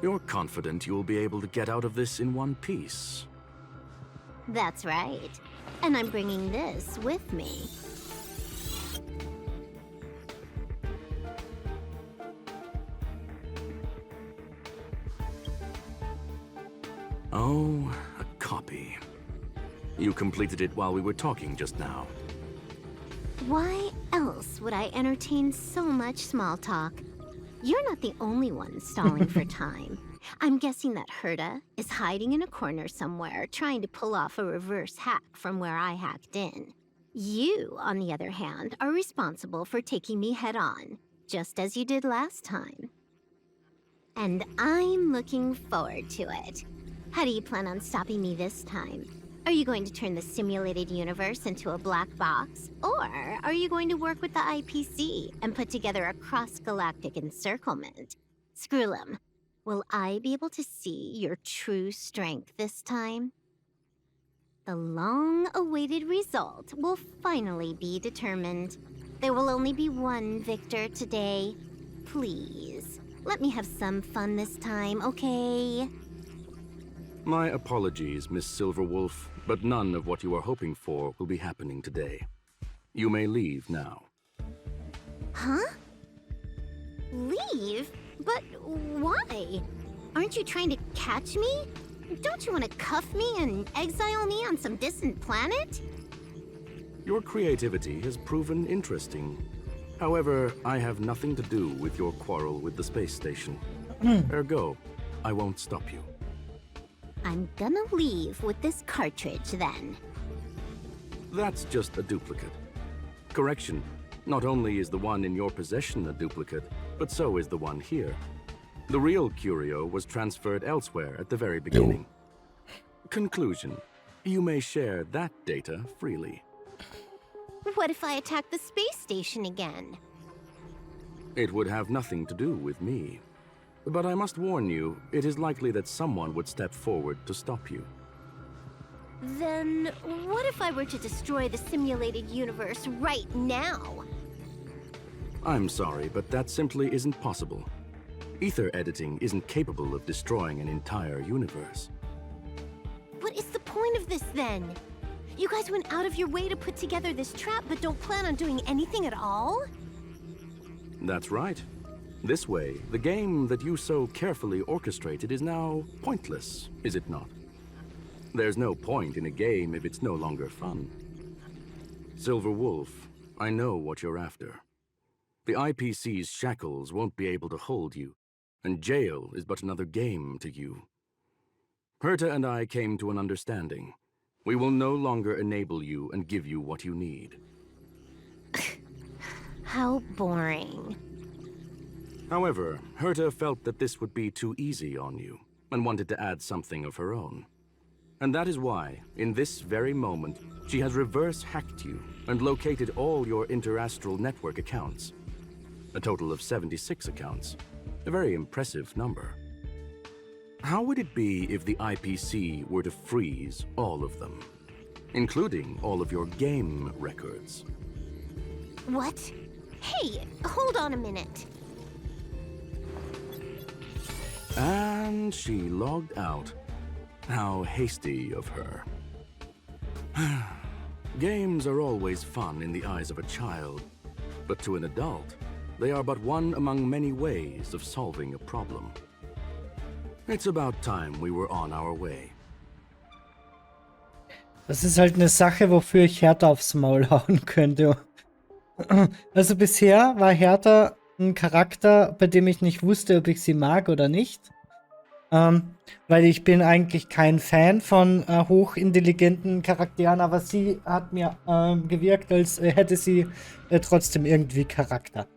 You're confident you'll be able to get out of this in one piece. That's right. And I'm bringing this with me. Oh, a copy. You completed it while we were talking just now. Why else would I entertain so much small talk? You're not the only one stalling for time. I'm guessing that Herta is hiding in a corner somewhere, trying to pull off a reverse hack from where I hacked in. You, on the other hand, are responsible for taking me head-on, just as you did last time. And I'm looking forward to it. How do you plan on stopping me this time? Are you going to turn the simulated universe into a black box? Or are you going to work with the IPC and put together a cross-galactic encirclement? Screw 'em. Will I be able to see your true strength this time? The long-awaited result will finally be determined. There will only be one victor today. Please, let me have some fun this time, okay? My apologies, Miss Silverwolf, but none of what you are hoping for will be happening today. You may leave now. Huh? Leave? But why? Aren't you trying to catch me? Don't you want to cuff me and exile me on some distant planet? Your creativity has proven interesting. However, I have nothing to do with your quarrel with the space station. Ergo, I won't stop you. I'm gonna leave with this cartridge, then. That's just a duplicate. Correction, not only is the one in your possession a duplicate, but so is the one here. The real curio was transferred elsewhere at the very beginning. Conclusion, you may share that data freely. What if I attack the space station again? It would have nothing to do with me. But I must warn you, it is likely that someone would step forward to stop you. Then what if I were to destroy the simulated universe right now? I'm sorry, but that simply isn't possible. Ether editing isn't capable of destroying an entire universe. What is the point of this, then? You guys went out of your way to put together this trap, but don't plan on doing anything at all? That's right. This way, the game that you so carefully orchestrated is now pointless, is it not? There's no point in a game if it's no longer fun. Silver Wolf, I know what you're after. The IPC's shackles won't be able to hold you, and jail is but another game to you. Herta and I came to an understanding. We will no longer enable you and give you what you need. How boring. However, Herta felt that this would be too easy on you, and wanted to add something of her own. And that is why, in this very moment, she has reverse-hacked you and located all your interastral network accounts. A total of 76 accounts. A very impressive number. How would it be if the IPC were to freeze all of them, including all of your game records? What? Hey, hold on a minute. And she logged out. How hasty of her. Games are always fun in the eyes of a child, but to an adult, they are but one among many ways of solving a problem. It's about time we were on our way. Das ist halt eine Sache, wofür ich Hertha aufs Maul hauen könnte. Also bisher war Hertha ein Charakter, bei dem ich nicht wusste, ob ich sie mag oder nicht. Weil ich bin eigentlich kein Fan von hochintelligenten Charakteren, aber sie hat mir gewirkt, als hätte sie trotzdem irgendwie Charakter.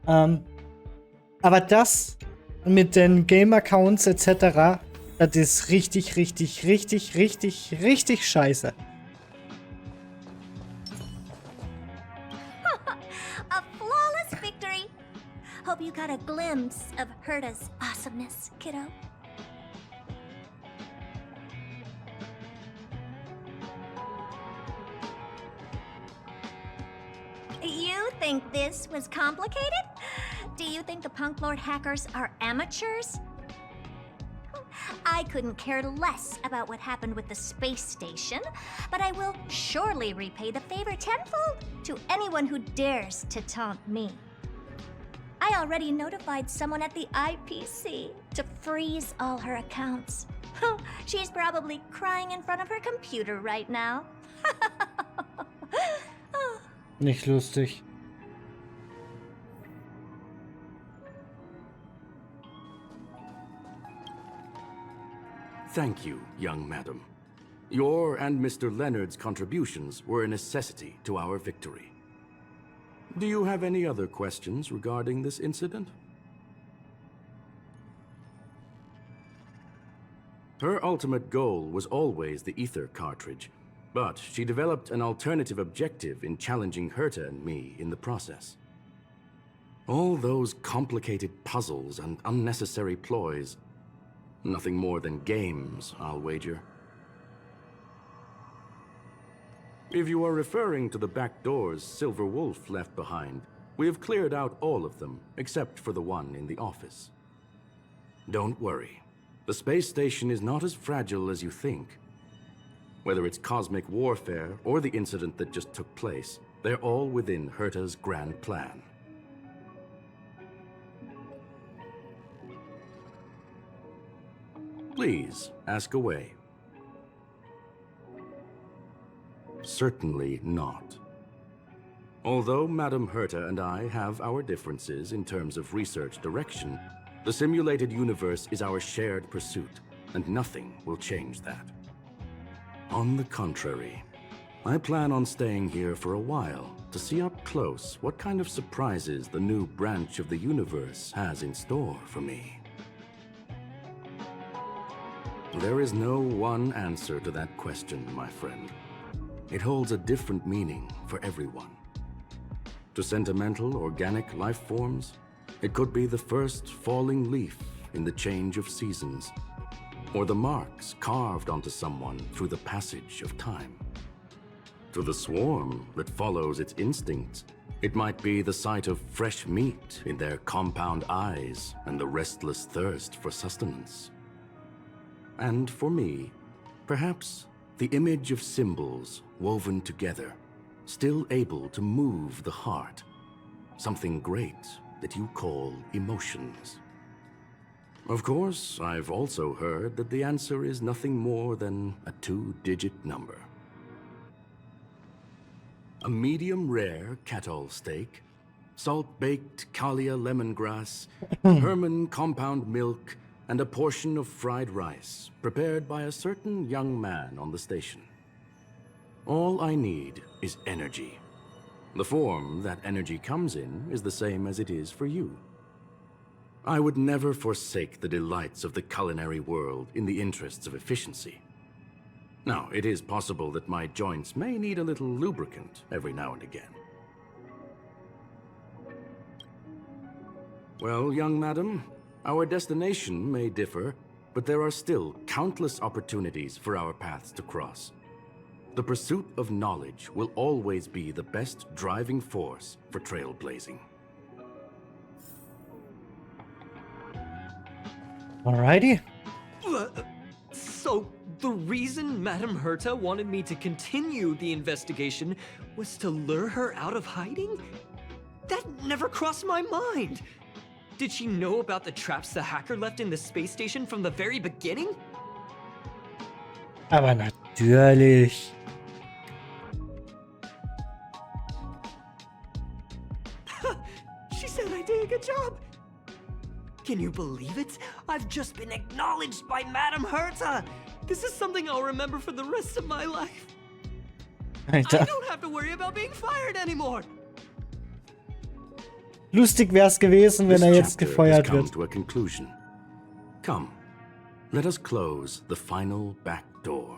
Aber das mit den Game-Accounts etc., das ist richtig, richtig, richtig, richtig, richtig scheiße. A flawless victory. Hope you got a glimpse of Herta's awesomeness, kiddo. You think this was complicated? Do you think the Punk Lord hackers are amateurs? I couldn't care less about what happened with the space station, but I will surely repay the favor tenfold to anyone who dares to taunt me. I already notified someone at the IPC to freeze all her accounts. She's probably crying in front of her computer right now. Nicht lustig. Thank you, young madam. Your and Mr. Leonard's contributions were a necessity to our victory. Do you have any other questions regarding this incident? Her ultimate goal was always the ether cartridge, but she developed an alternative objective in challenging Herta and me in the process. All those complicated puzzles and unnecessary ploys, nothing more than games, I'll wager. If you are referring to the back doors Silver Wolf left behind, we have cleared out all of them, except for the one in the office. Don't worry. The space station is not as fragile as you think. Whether it's cosmic warfare or the incident that just took place, they're all within Herta's grand plan. Please, ask away. Certainly not. Although Madame Herta and I have our differences in terms of research direction, the simulated universe is our shared pursuit, and nothing will change that. On the contrary, I plan on staying here for a while to see up close what kind of surprises the new branch of the universe has in store for me. There is no one answer to that question, my friend. It holds a different meaning for everyone. To sentimental, organic life forms, it could be the first falling leaf in the change of seasons, or the marks carved onto someone through the passage of time. To the swarm that follows its instincts, it might be the sight of fresh meat in their compound eyes and the restless thirst for sustenance. And for me, perhaps the image of symbols woven together, still able to move the heart, something great that you call emotions. Of course, I've also heard that the answer is nothing more than a 2-digit number. A medium rare cattle steak, salt-baked Kalia lemongrass, Herman compound milk, and a portion of fried rice prepared by a certain young man on the station. All I need is energy. The form that energy comes in is the same as it is for you. I would never forsake the delights of the culinary world in the interests of efficiency. Now, it is possible that my joints may need a little lubricant every now and again. Well, young madam, our destination may differ, but there are still countless opportunities for our paths to cross. The pursuit of knowledge will always be the best driving force for trailblazing. Alrighty. So, the reason Madame Herta wanted me to continue the investigation was to lure her out of hiding? That never crossed my mind! Did she know about the traps the hacker left in the space station from the very beginning? Aber natürlich. She said I did a good job! Can you believe it? I've just been acknowledged by Madame Herta! This is something I'll remember for the rest of my life. I Alter. don't have to worry about being fired anymore! Lustig wär's gewesen, wenn This jetzt chapter has gefeuert come wird. to a conclusion. Come, let us close the final back door.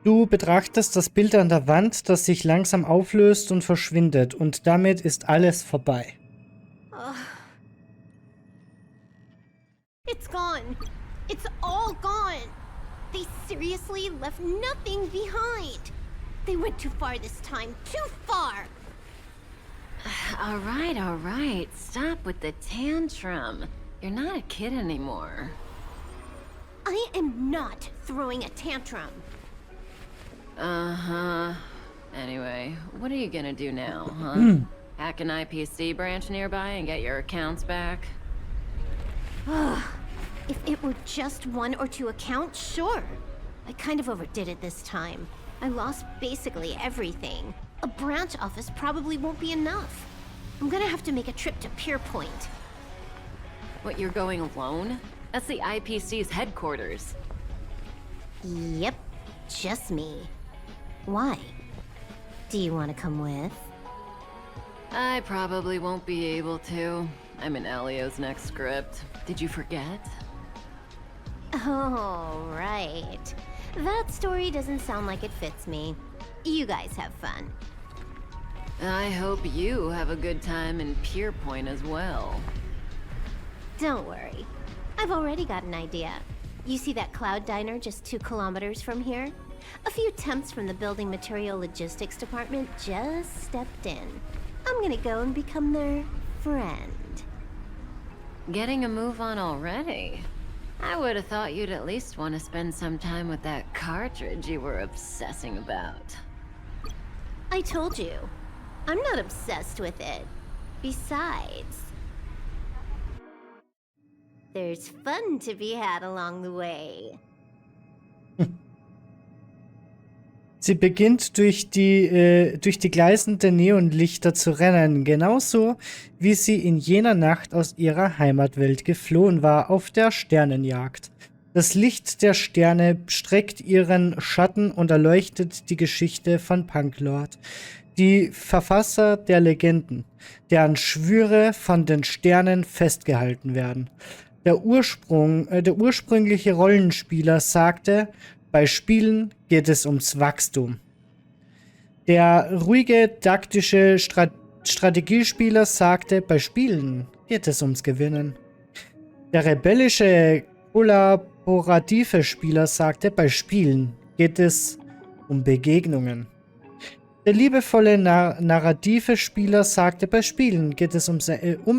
Du betrachtest das Bild an der Wand, das sich langsam auflöst und verschwindet, und damit ist alles vorbei. It's gone. It's all gone. They seriously left nothing behind. They went too far this time. Too far. All right. Stop with the tantrum. You're not a kid anymore. I am not throwing a tantrum. Uh-huh. Anyway, what are you gonna do now, huh? Hack an IPC branch nearby and get your accounts back? If it were just 1 or 2 accounts, sure. I kind of overdid it this time. I lost basically everything. A branch office probably won't be enough. I'm gonna have to make a trip to Pierpoint. What, you're going alone? That's the IPC's headquarters. Yep, just me. Why? Do you want to come with? I probably won't be able to. I'm in Elio's next script. Did you forget? Oh, right. That story doesn't sound like it fits me. You guys have fun. I hope you have a good time in Pierpoint as well. Don't worry. I've already got an idea. You see that cloud diner just 2 kilometers from here? A few temps from the building material logistics department just stepped in. I'm gonna go and become their friend. Getting a move on already? I would have thought you'd at least want to spend some time with that cartridge you were obsessing about. I told you. I'm not obsessed with it. Besides, there's fun to be had along the way. Sie beginnt durch die gleißenden Neonlichter zu rennen, genauso wie sie in jener Nacht aus ihrer Heimatwelt geflohen war auf der Sternenjagd. Das Licht der Sterne streckt ihren Schatten und erleuchtet die Geschichte von Punklord, die Verfasser der Legenden, deren Schwüre von den Sternen festgehalten werden. Der ursprüngliche Rollenspieler sagte, bei Spielen geht es ums Wachstum. Der ruhige, taktische Strategiespieler sagte, bei Spielen geht es ums Gewinnen. Der rebellische, kollaborative Spieler sagte, bei Spielen geht es um Begegnungen. Der liebevolle, narrative Spieler sagte, bei Spielen geht es um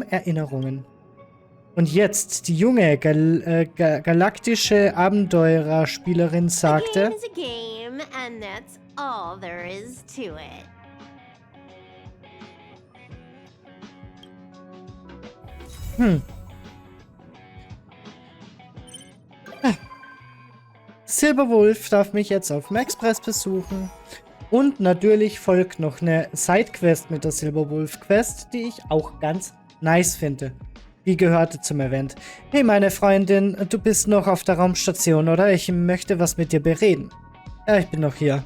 Erinnerungen. Und jetzt, die junge, galaktische Abenteurerspielerin sagte, A game is a game, and that's all there is to it. Silberwolf darf mich jetzt auf dem Express besuchen. Und natürlich folgt noch eine Sidequest mit der Silberwolf-Quest, die ich auch ganz nice finde. Die gehörte zum Event. Hey meine Freundin, du bist noch auf der Raumstation, oder? Ich möchte was mit dir bereden. Ja, ich bin noch hier.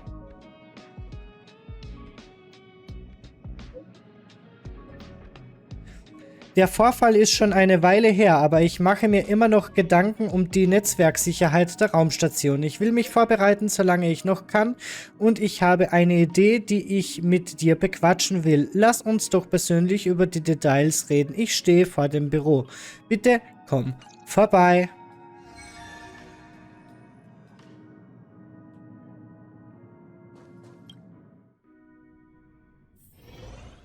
Der Vorfall ist schon eine Weile her, aber ich mache mir immer noch Gedanken um die Netzwerksicherheit der Raumstation. Ich will mich vorbereiten, solange ich noch kann, und ich habe eine Idee, die ich mit dir bequatschen will. Lass uns doch persönlich über die Details reden. Ich stehe vor dem Büro. Bitte komm vorbei.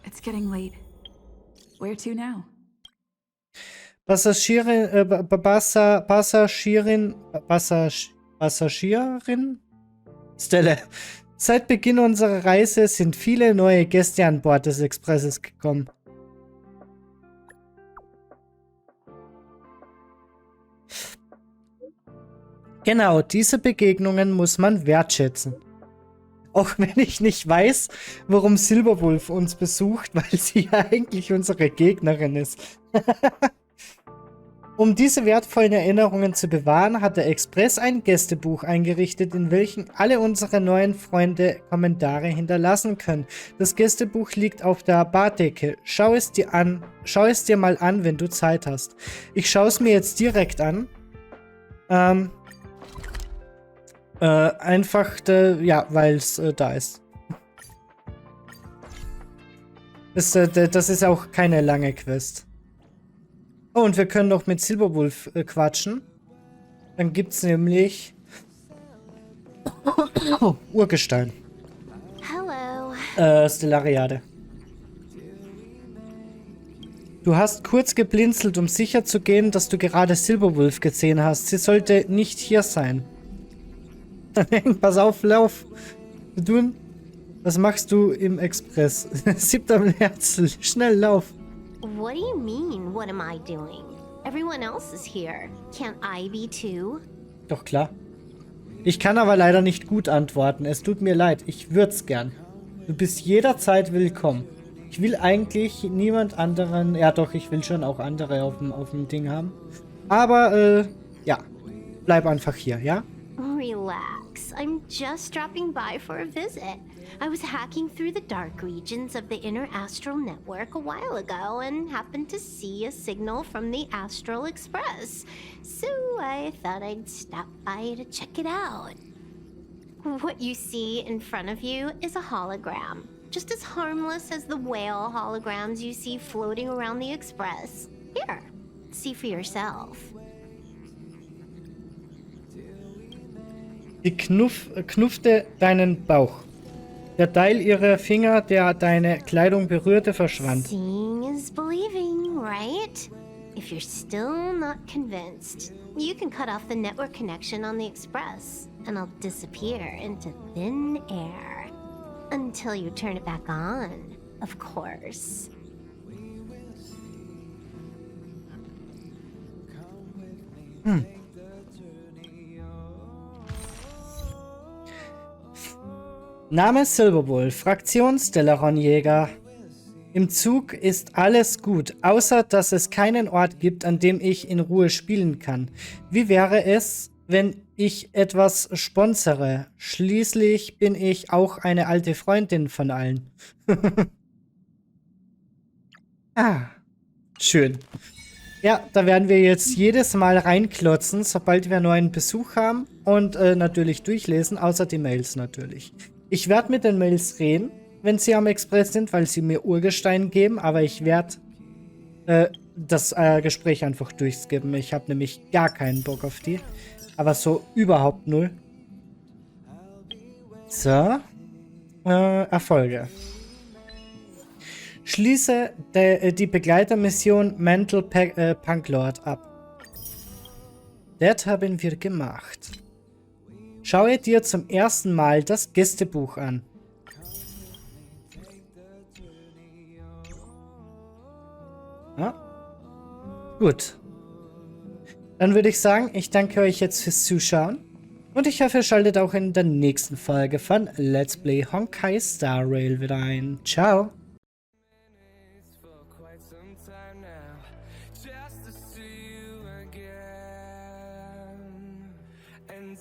It's getting late. Where to now? Passagierin Stelle. Seit Beginn unserer Reise sind viele neue Gäste an Bord des Expresses gekommen. Genau, diese Begegnungen muss man wertschätzen. Auch wenn ich nicht weiß, warum Silberwolf uns besucht, weil sie ja eigentlich unsere Gegnerin ist. Um diese wertvollen Erinnerungen zu bewahren, hat der Express ein Gästebuch eingerichtet, in welchem alle unsere neuen Freunde Kommentare hinterlassen können. Das Gästebuch liegt auf der Bardecke. Schau es dir mal an, wenn du Zeit hast. Ich schaue es mir jetzt direkt an. Einfach, ja, weil es da ist. Das ist auch keine lange Quest. Oh, und wir können noch mit Silberwolf quatschen. Dann gibt's nämlich Urgestein. Hello. Stellariade. Du hast kurz geblinzelt, um sicher zu gehen, dass du gerade Silberwolf gesehen hast. Sie sollte nicht hier sein. Pass auf, lauf. Was machst du im Express? 7. März. Schnell, lauf. What do you mean, what am I doing? Everyone else is here. Can't I be too? Doch klar. Ich kann aber leider nicht gut antworten. Es tut mir leid. Ich würd's gern. Du bist jederzeit willkommen. Ich will eigentlich niemand anderen... Ja doch, ich will schon auch andere auf dem Ding haben. Aber, ja. Bleib einfach hier, ja? Relax. I'm just dropping by for a visit. I was hacking through the dark regions of the inner astral network a while ago and happened to see a signal from the Astral Express. So I thought I'd stop by to check it out. What you see in front of you is a hologram. Just as harmless as the whale holograms you see floating around the Express. Here, see for yourself. Sie knuffte deinen Bauch. Der Teil ihrer Finger, der deine Kleidung berührte, verschwand. Seeing is believing, right? If you're still not convinced, you can cut off the network connection on the Express, and I'll disappear into thin air. Until you turn it back on, of course. Name Silverwolf, Fraktion Stellaron-Jäger. Im Zug ist alles gut, außer dass es keinen Ort gibt, an dem ich in Ruhe spielen kann. Wie wäre es, wenn ich etwas sponsere? Schließlich bin ich auch eine alte Freundin von allen. Ah, schön. Ja, da werden wir jetzt jedes Mal reinklotzen, sobald wir neuen Besuch haben und natürlich durchlesen, außer die Mails natürlich. Ich werde mit den Mails reden, wenn sie am Express sind, weil sie mir Urgestein geben, aber ich werde das Gespräch einfach durchskippen. Ich habe nämlich gar keinen Bock auf die. Aber so überhaupt null. So. Erfolge. Schließe die Begleitermission Mental Punklord ab. Das haben wir gemacht. Schaue dir zum ersten Mal das Gästebuch an. Ja. Gut. Dann würde ich sagen, ich danke euch jetzt fürs Zuschauen. Und ich hoffe, ihr schaltet auch in der nächsten Folge von Let's Play Honkai Star Rail wieder ein. Ciao. And